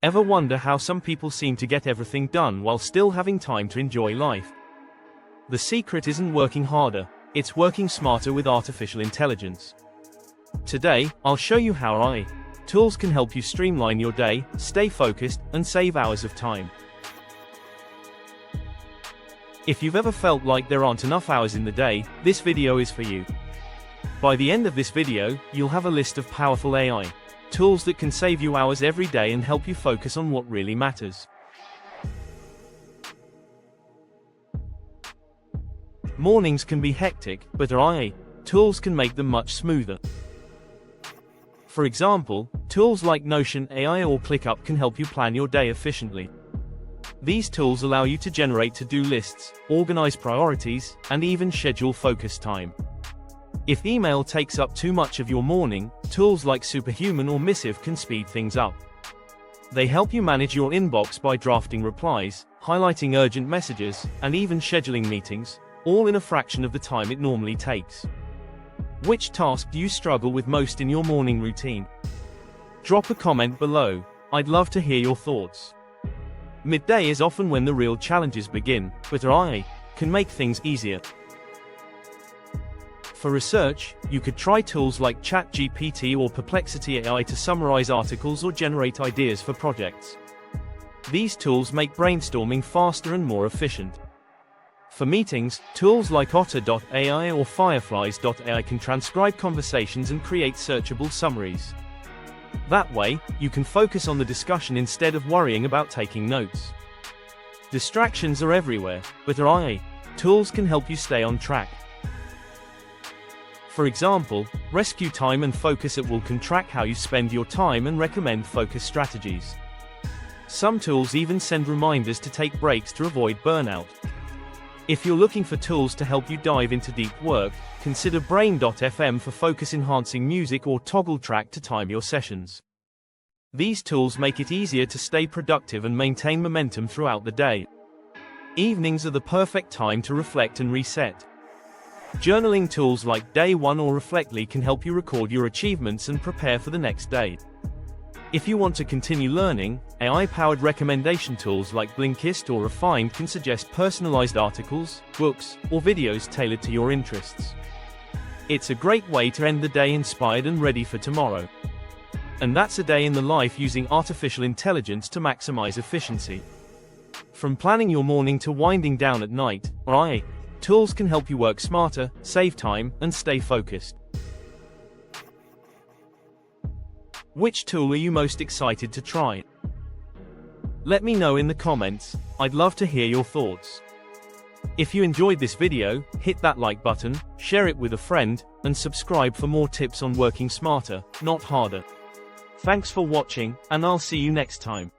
Ever wonder how some people seem to get everything done while still having time to enjoy life? The secret isn't working harder, it's working smarter with artificial intelligence. Today, I'll show you how AITools can help you streamline your day, stay focused, and save hours of time. If you've ever felt like there aren't enough hours in the day, this video is for you. By the end of this video, you'll have a list of powerful AI tools that can save you hours every day and help you focus on what really matters. Mornings can be hectic, but AI tools can make them much smoother. For example, tools like Notion AI or ClickUp can help you plan your day efficiently. These tools allow you to generate to-do lists, organize priorities, and even schedule focus time. If email takes up too much of your morning, tools like Superhuman or Missive can speed things up. They help you manage your inbox by drafting replies, highlighting urgent messages, and even scheduling meetings, all in a fraction of the time it normally takes. Which task do you struggle with most in your morning routine? Drop a comment below. I'd love to hear your thoughts. Midday is often when the real challenges begin, but AI can make things easier. For research, you could try tools like ChatGPT or Perplexity AI to summarize articles or generate ideas for projects. These tools make brainstorming faster and more efficient. For meetings, tools like Otter.ai or Fireflies.ai can transcribe conversations and create searchable summaries. That way, you can focus on the discussion instead of worrying about taking notes. Distractions are everywhere, but AI tools can help you stay on track. For example, RescueTime and FocusIt can track how you spend your time and recommend focus strategies. Some tools even send reminders to take breaks to avoid burnout. If you're looking for tools to help you dive into deep work, consider Brain.fm for focus-enhancing music or Toggle Track to time your sessions. These tools make it easier to stay productive and maintain momentum throughout the day. Evenings are the perfect time to reflect and reset. Journaling tools like Day One or Reflectly can help you record your achievements and prepare for the next day. If you want to continue learning, AI-powered recommendation tools like Blinkist or Refined can suggest personalized articles, books, or videos tailored to your interests. It's a great way to end the day inspired and ready for tomorrow. And that's a day in the life using artificial intelligence to maximize efficiency. From planning your morning to winding down at night, AI tools can help you work smarter, save time, and stay focused. Which tool are you most excited to try? Let me know in the comments. I'd love to hear your thoughts. If you enjoyed this video, hit that like button, share it with a friend, and subscribe for more tips on working smarter, not harder. Thanks for watching, and I'll see you next time.